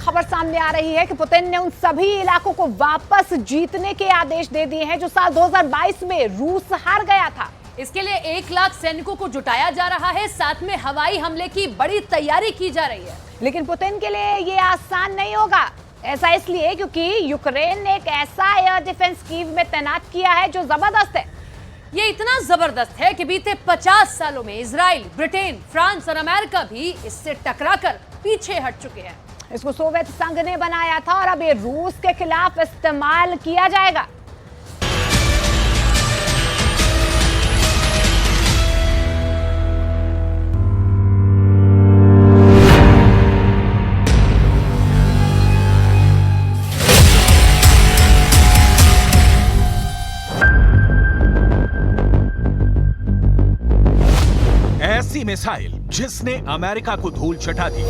खबर सामने आ रही है कि पुतिन ने उन सभी इलाकों को वापस जीतने के आदेश दे दिए हैं जो साल 2022 में रूस हार गया था। इसके लिए 1 लाख सैनिकों को जुटाया जा रहा है, साथ में हवाई हमले की बड़ी तैयारी की जा रही है। लेकिन पुतिन के लिए ये आसान नहीं होगा। ऐसा इसलिए क्योंकि यूक्रेन ने एक ऐसा एयर डिफेंस कीव में तैनात किया है जो जबरदस्त है। ये इतना जबरदस्त है कि बीते 50 सालों में इजराइल, ब्रिटेन, फ्रांस और अमेरिका भी इससे टकराकर पीछे हट चुके हैं। इसको सोवियत संघ ने बनाया था और अब ये रूस के खिलाफ इस्तेमाल किया जाएगा। ऐसी मिसाइल जिसने अमेरिका को धूल चटा दी।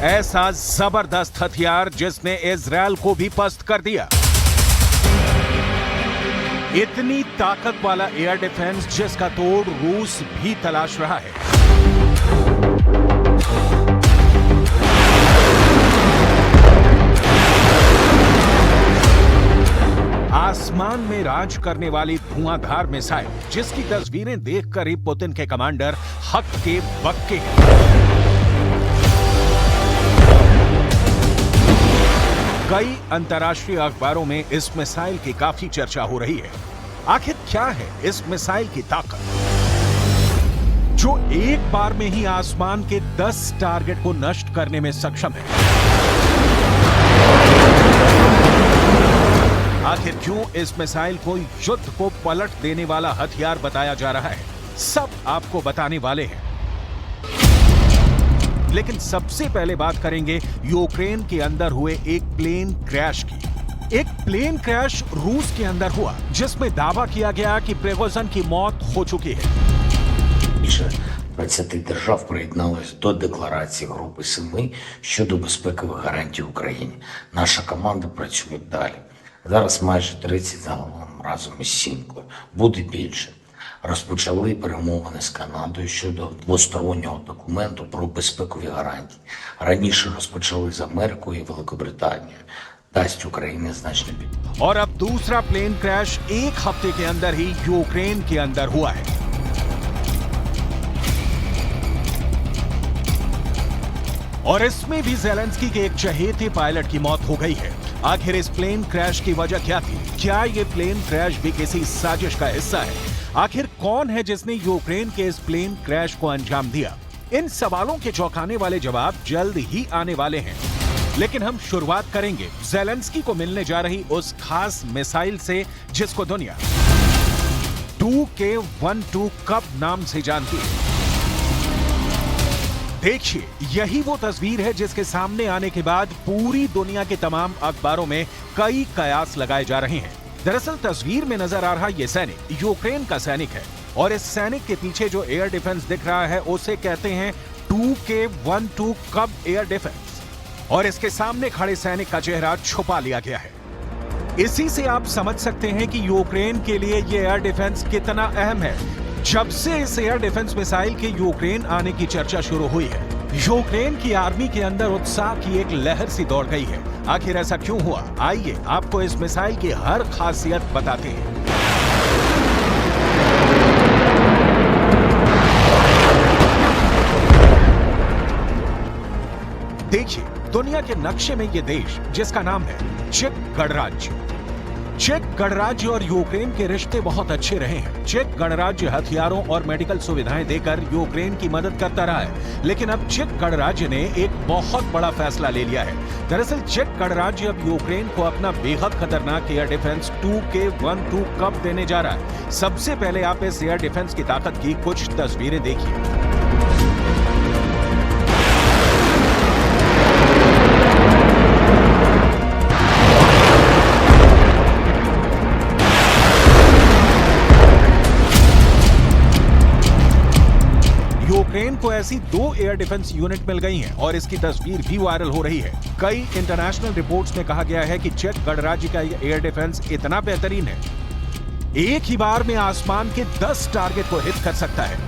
ऐसा जबरदस्त हथियार जिसने इजराइल को भी पस्त कर दिया। इतनी ताकत वाला एयर डिफेंस जिसका तोड़ रूस भी तलाश रहा है। आसमान में राज करने वाली धुआंधार मिसाइल जिसकी तस्वीरें देखकर ही पुतिन के कमांडर हक्के बक्के हैं। कई अंतर्राष्ट्रीय अखबारों में इस मिसाइल की काफी चर्चा हो रही है। आखिर क्या है इस मिसाइल की ताकत जो एक बार में ही आसमान के 10 टारगेट को नष्ट करने में सक्षम है? आखिर क्यों इस मिसाइल को युद्ध को पलट देने वाला हथियार बताया जा रहा है, सब आपको बताने वाले हैं। लेकिन सबसे पहले बात करेंगे यूक्रेन के अंदर हुए एक प्लेन क्रैश की। एक प्लेन क्रैश रूस के अंदर हुआ जिसमें दावा किया गया कि प्रिगोजिन की मौत हो चुकी है। Більше 20 держав приєдналось до декларації Групи 7 щодо безпекових гарантій Україні. Наша команда працює далі. Зараз майже 30 загалом разом із Сімкою. Буде більше. Розпочали перемовини з Канадою щодо двостороннього документу про безпекові гарантії. Раніше розпочали з Америкою і Великобританією. дасть Україні значно підтримку. और अब दूसरा प्लेन क्रैश एक हफ्ते के अंदर ही यूक्रेन के अंदर हुआ है। और इसमें भी ज़ेलेंस्की के एक चहेते पायलट की मौत हो गई है। आखिर इस प्लेन क्रैश की वजह क्या थी? क्या ये प्लेन क्रैश भी किसी साजिश का हिस्सा है? आखिर कौन है जिसने यूक्रेन के इस प्लेन क्रैश को अंजाम दिया? इन सवालों के चौंकाने वाले जवाब जल्द ही आने वाले हैं। लेकिन हम शुरुआत करेंगे ज़ेलेंस्की को मिलने जा रही उस खास मिसाइल से जिसको दुनिया 2K12 कब नाम से जानती है। देखिए, यही वो तस्वीर है जिसके सामने आने के बाद पूरी दुनिया के तमाम अखबारों में कई कयास लगाए जा रहे हैं। दरअसल तस्वीर में नजर आ रहा ये सैनिक यूक्रेन का सैनिक है और इस सैनिक के पीछे जो एयर डिफेंस दिख रहा है उसे कहते हैं 2K12 कब एयर डिफेंस, और इसके सामने खड़े सैनिक का चेहरा छुपा लिया गया है। इसी से आप समझ सकते हैं कि यूक्रेन के लिए ये एयर डिफेंस कितना अहम है। जब से इस एयर डिफेंस मिसाइल के यूक्रेन आने की चर्चा शुरू हुई है, यूक्रेन की आर्मी के अंदर उत्साह की एक लहर सी दौड़ गई है। आखिर ऐसा क्यों हुआ? आइए आपको इस मिसाइल की हर खासियत बताते हैं। देखिए, दुनिया के नक्शे में ये देश जिसका नाम है चेक गणराज्य। चेक गणराज्य और यूक्रेन के रिश्ते बहुत अच्छे रहे हैं। चेक गणराज्य हथियारों और मेडिकल सुविधाएं देकर यूक्रेन की मदद करता रहा है। लेकिन अब चेक गणराज्य ने एक बहुत बड़ा फैसला ले लिया है। दरअसल चेक गणराज्य अब यूक्रेन को अपना बेहद खतरनाक एयर डिफेंस 2K12 कब देने जा रहा है। सबसे पहले आप इस एयर डिफेंस की ताकत की कुछ तस्वीरें देखिए। यूक्रेन को ऐसी 2 एयर डिफेंस यूनिट मिल गई हैं और इसकी तस्वीर भी वायरल हो रही है। कई इंटरनेशनल रिपोर्ट्स में कहा गया है कि चेक गणराज्य का एयर डिफेंस इतना बेहतरीन है, एक ही बार में आसमान के 10 टारगेट को हिट कर सकता है।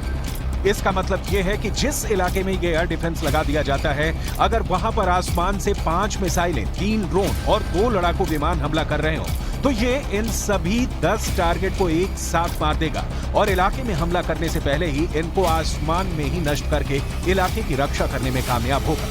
इसका मतलब यह है कि जिस इलाके में ये एयर डिफेंस लगा दिया जाता है, अगर वहां पर आसमान से 5 मिसाइलें, 3 ड्रोन और 2 लड़ाकू विमान हमला कर रहे हो, तो ये इन सभी 10 टारगेट को एक साथ मार देगा और इलाके में हमला करने से पहले ही इनको आसमान में ही नष्ट करके इलाके की रक्षा करने में कामयाब होगा।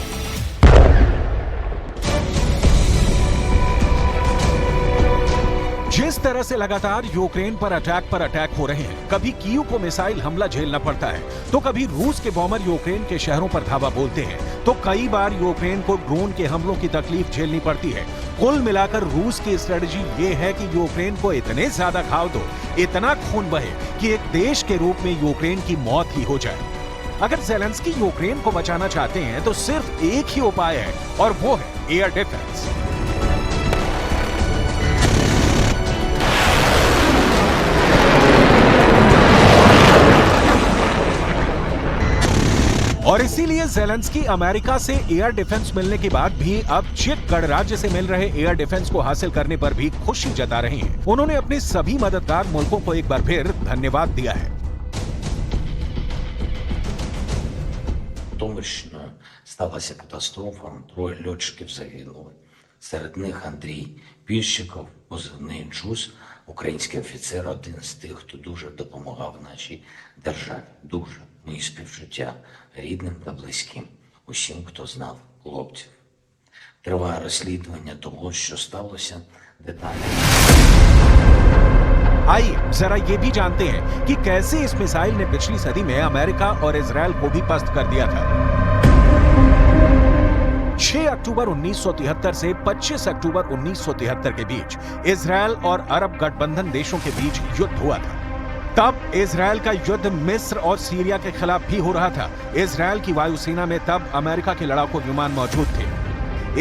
जिस तरह से लगातार यूक्रेन पर अटैक हो रहे हैं, कभी कीव को मिसाइल हमला झेलना पड़ता है, तो कभी रूस के बॉम्बर यूक्रेन के शहरों पर धावा बोलते हैं, तो कई बार यूक्रेन को ड्रोन के हमलों की तकलीफ झेलनी पड़ती है। कुल मिलाकर रूस की स्ट्रेटजी ये है कि यूक्रेन को इतने ज्यादा घाव दो, इतना खून बहे कि एक देश के रूप में यूक्रेन की मौत ही हो जाए। अगर ज़ेलेंस्की यूक्रेन को बचाना चाहते हैं तो सिर्फ एक ही उपाय है और वो है एयर डिफेंस। और इसीलिए ज़ेलेंस्की अमेरिका से एयर डिफेंस मिलने के बाद भी अब चेक गणराज्य से मिल रहे एयर डिफेंस को हासिल करने पर भी खुशी जता रहे हैं। उन्होंने अपने सभी मददगार मुल्कों को एक बार फिर धन्यवाद दिया है। Томишно сталася катастрофа, 3 льотчиків загинули. Серед них Андрій Піщиков, позивний Джуз, український офіцер, один з тих, хто дуже допомагав нашій державі. Дуже. Мої співчуття рідним та близьким, усім, хто знав хлопців. Триває розслідування того, що сталося, деталі. आइए जरा ये भी जानते हैं कि कैसे इस मिसाइल ने पिछली सदी में अमेरिका और इजरायल को भी पस्त कर दिया था। 6 अक्टूबर 1973 से 25 अक्टूबर 1973 के बीच इजरायल और अरब गठबंधन देशों के बीच युद्ध हुआ था। तब इजरायल का युद्ध मिस्र और सीरिया के खिलाफ भी हो रहा था। इजरायल की वायुसेना में तब अमेरिका के लड़ाकू विमान मौजूद थे।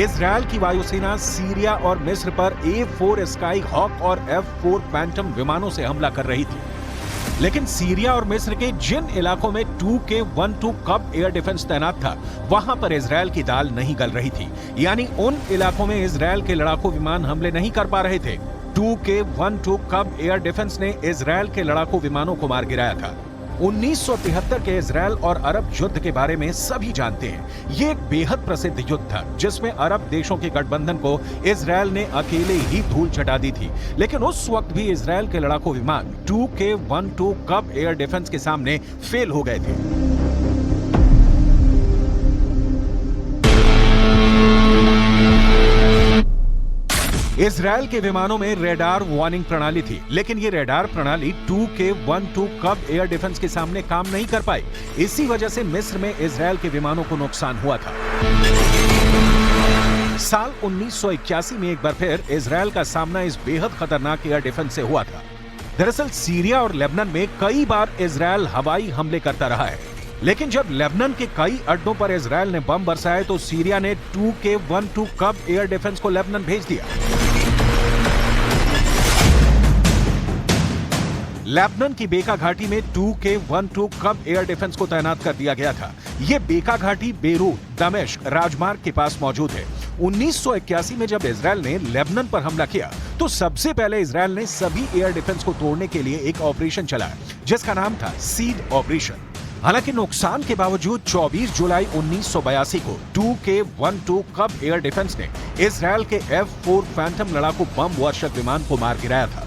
इजरायल की वायुसेना सीरिया और मिस्र पर A4 स्काई हॉक और F4 फैंटम विमानों से हमला कर रही थी। लेकिन सीरिया और मिस्र के जिन इलाकों में 2K-12 कब एयर डिफेंस तैनात था, वहां पर इजरायल की दाल नहीं गल रही थी। यानी उन इलाकों में इजरायल के लड़ाकू विमान हमले नहीं कर पा रहे थे। 2K-12 कब एयर डिफेंस ने इजरायल के लड़ाकू विमानों को मार गिराया था। 1973 के इजरायल और अरब युद्ध के बारे में सभी जानते हैं। ये एक बेहद प्रसिद्ध युद्ध था जिसमें अरब देशों के गठबंधन को इजरायल ने अकेले ही धूल चटा दी थी। लेकिन उस वक्त भी इजरायल के लड़ाकू विमान 2K-12 कब एयर डिफेंस के सामने फेल हो गए थे। इजरायल के विमानों में रेडार वार्निंग प्रणाली थी, लेकिन ये रेडार प्रणाली 2K-12 कब एयर डिफेंस के सामने काम नहीं कर पाई। इसी वजह से मिस्र में इजरायल के विमानों को नुकसान हुआ था। साल 1981 में एक बार फिर इजरायल का सामना इस बेहद खतरनाक एयर डिफेंस से हुआ था। दरअसल सीरिया और लेबनान में कई बार इजरायल हवाई हमले करता रहा है, लेकिन जब लेबनान के कई अड्डों पर इजरायल ने बम बरसाए तो सीरिया ने 2K-12 कब एयर डिफेंस को लेबनान भेज दिया। लेबनान की बेका घाटी में 2K-12 कब एयर डिफेंस को तैनात कर दिया गया था। यह बेका घाटी बेरूत, दमिश्क राजमार्ग के पास मौजूद है। 1981 में जब इजरायल ने लेबनान पर हमला किया तो सबसे पहले इजरायल ने सभी एयर डिफेंस को तोड़ने के लिए एक ऑपरेशन चलाया जिसका नाम था सीड ऑपरेशन। हालांकि नुकसान के बावजूद 24 जुलाई 1982 को 2K-12 कब एयर डिफेंस ने इजरायल के F4 फैंटम लड़ाकू बम वर्षक विमान को मार गिराया था।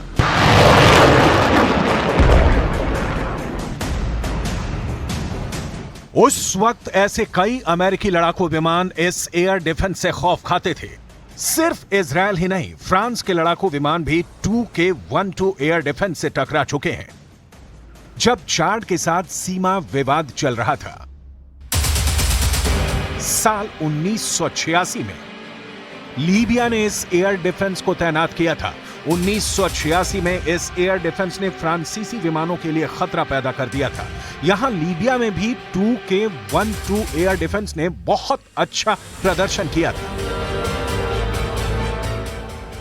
उस वक्त ऐसे कई अमेरिकी लड़ाकू विमान इस एयर डिफेंस से खौफ खाते थे। सिर्फ इजरायल ही नहीं, फ्रांस के लड़ाकू विमान भी 2K-12 एयर डिफेंस से टकरा चुके हैं जब चाड के साथ सीमा विवाद चल रहा था। साल 1986 में लीबिया ने इस एयर डिफेंस को तैनात किया था। 1986 में इस एयर डिफेंस ने फ्रांसीसी विमानों के लिए खतरा पैदा कर दिया था। यहां लीबिया में भी 2K-12 एयर डिफेंस ने बहुत अच्छा प्रदर्शन किया था।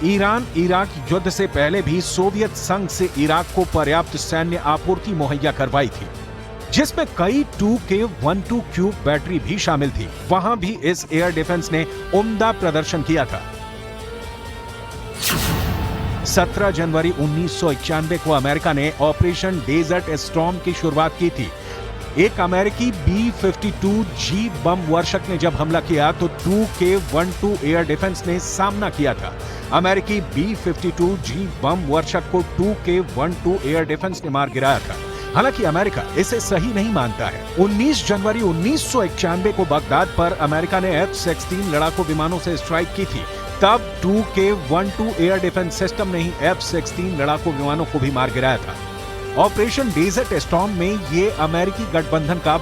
ईरान इराक युद्ध से पहले भी सोवियत संघ से इराक को पर्याप्त सैन्य आपूर्ति मुहैया करवाई थी। जिसमें कई 2K12 क्यूब बैटरी भी शामिल थी। वहां भी इस एयर डिफेंस ने उम्दा प्रदर्शन किया था। 17 जनवरी 1991 को अमेरिका ने ऑपरेशन डेजर्ट स्टॉर्म की शुरुआत की थी। एक अमेरिकी B-52G बम वर्षक ने जब हमला किया तो 2K12 एयर डिफेंस ने सामना किया था। अमेरिकी B-52G बम वर्षक को 2K12 एयर डिफेंस ने मार गिराया था। हालांकि अमेरिका इसे सही नहीं मानता है। 19 जनवरी 1991 को बगदाद पर अमेरिका ने F-16 लड़ाकू विमानों से स्ट्राइक की थी। तब 2K12 एयर डिफेंस सिस्टम ने ही F-16 लड़ाकू विमानों को भी मार गिराया था। ऑपरेशन डेजर्ट स्टॉर्म में ये अमेरिकी गठबंधन का